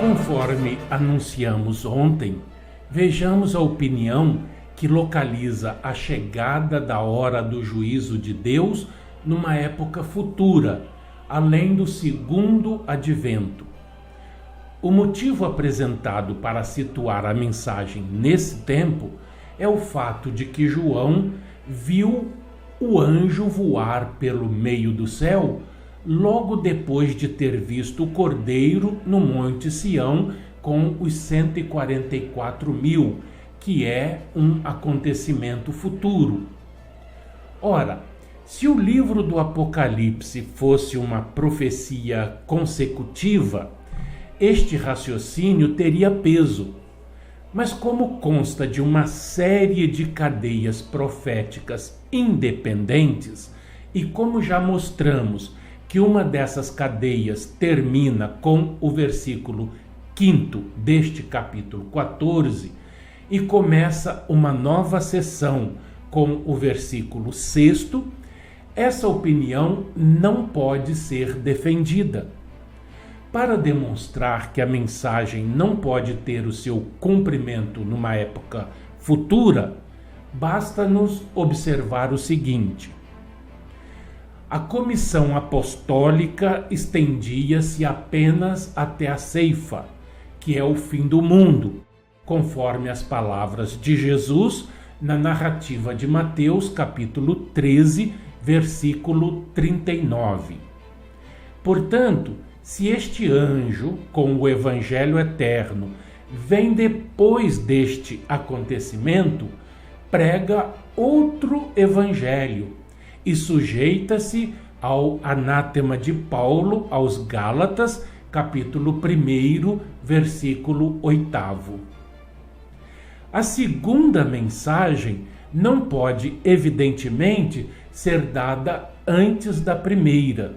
Conforme anunciamos ontem, vejamos a opinião que localiza a chegada da hora do juízo de Deus numa época futura, além do segundo advento. O motivo apresentado para situar a mensagem nesse tempo é o fato de que João viu o anjo voar pelo meio do céu logo depois de ter visto o Cordeiro no Monte Sião com os 144.000, que é um acontecimento futuro. Ora, se o livro do Apocalipse fosse uma profecia consecutiva, este raciocínio teria peso. Mas como consta de uma série de cadeias proféticas independentes, e como já mostramos que uma dessas cadeias termina com o versículo 5º deste capítulo 14 e começa uma nova sessão com o versículo 6º, essa opinião não pode ser defendida. Para demonstrar que a mensagem não pode ter o seu cumprimento numa época futura, basta-nos observar o seguinte: a comissão apostólica estendia-se apenas até a ceifa, que é o fim do mundo, conforme as palavras de Jesus na narrativa de Mateus, capítulo 13, versículo 39. Portanto, se este anjo, com o Evangelho eterno, vem depois deste acontecimento, prega outro evangelho e sujeita-se ao anátema de Paulo aos Gálatas, capítulo 1, versículo 8. A segunda mensagem não pode, evidentemente, ser dada antes da primeira,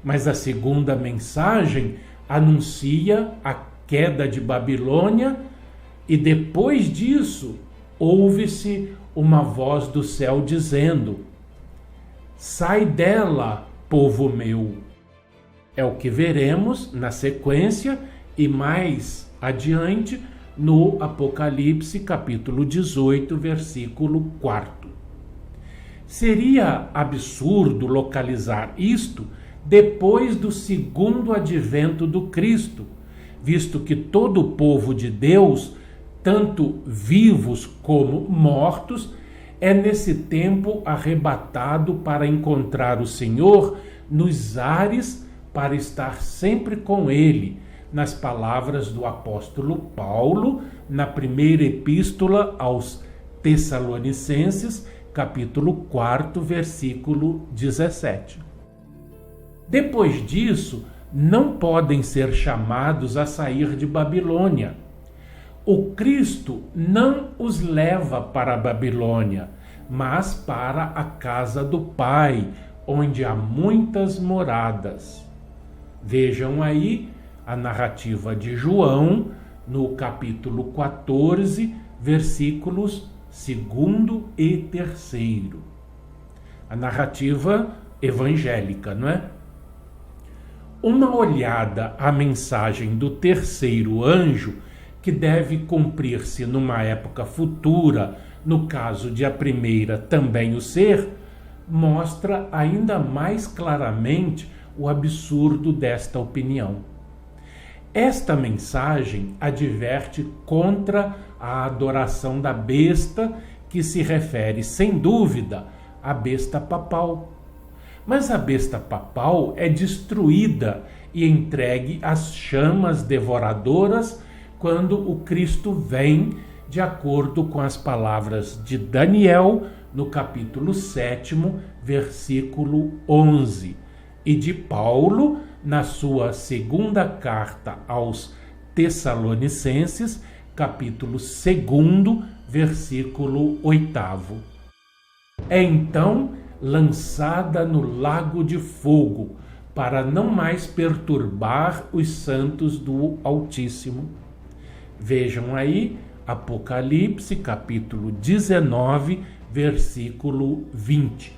mas a segunda mensagem anuncia a queda de Babilônia e depois disso ouve-se uma voz do céu dizendo: sai dela, povo meu. É o que veremos na sequência e mais adiante no Apocalipse, capítulo 18, versículo 4. Seria absurdo localizar isto depois do segundo advento do Cristo, visto que todo o povo de Deus, tanto vivos como mortos, é nesse tempo arrebatado para encontrar o Senhor nos ares, para estar sempre com Ele, nas palavras do apóstolo Paulo, na primeira epístola aos Tessalonicenses, capítulo 4, versículo 17. Depois disso, não podem ser chamados a sair de Babilônia. O Cristo não os leva para a Babilônia, mas para a casa do Pai, onde há muitas moradas. Vejam aí a narrativa de João, no capítulo 14, versículos 2 e 3. A narrativa evangélica, não é? Uma olhada à mensagem do terceiro anjo, que deve cumprir-se numa época futura, no caso de a primeira também o ser, mostra ainda mais claramente o absurdo desta opinião. Esta mensagem adverte contra a adoração da besta, que se refere, sem dúvida, à besta papal. Mas a besta papal é destruída e entregue às chamas devoradoras quando o Cristo vem, de acordo com as palavras de Daniel, no capítulo 7, versículo 11, e de Paulo, na sua segunda carta aos Tessalonicenses, capítulo 2, versículo 8. É então lançada no lago de fogo, para não mais perturbar os santos do Altíssimo. Vejam aí Apocalipse, capítulo 19, versículo 20.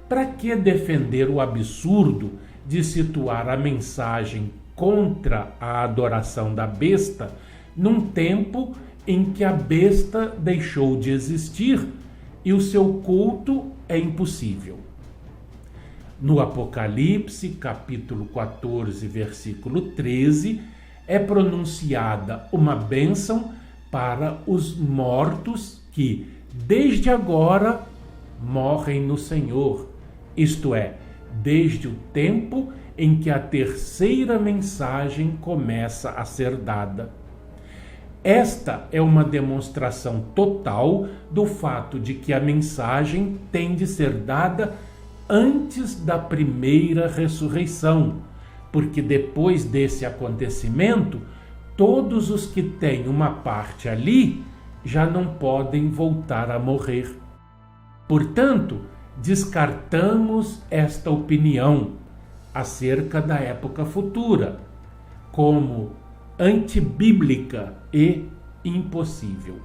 Para que defender o absurdo de situar a mensagem contra a adoração da besta num tempo em que a besta deixou de existir e o seu culto é impossível. No Apocalipse, capítulo 14, versículo 13, é pronunciada uma bênção para os mortos que, desde agora, morrem no Senhor, isto é, desde o tempo em que a terceira mensagem começa a ser dada. Esta é uma demonstração total do fato de que a mensagem tem de ser dada antes da primeira ressurreição, porque depois desse acontecimento, todos os que têm uma parte ali já não podem voltar a morrer. Portanto, descartamos esta opinião acerca da época futura como antibíblica e impossível.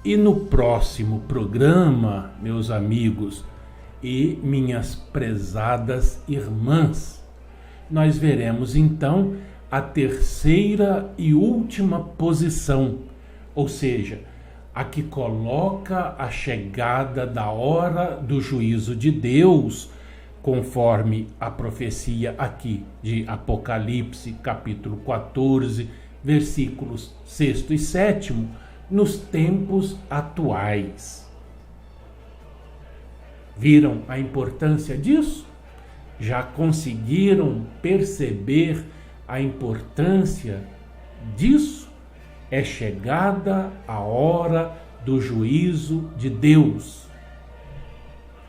E no próximo programa, meus amigos e minhas prezadas irmãs, nós veremos então a terceira e última posição, ou seja, a que coloca a chegada da hora do juízo de Deus, conforme a profecia aqui de Apocalipse, capítulo 14, versículos 6 e 7, nos tempos atuais. Viram a importância disso? Já conseguiram perceber a importância disso? É chegada a hora do juízo de Deus.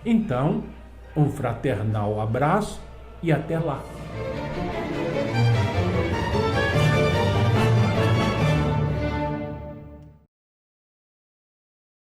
Então, um fraternal abraço e até lá.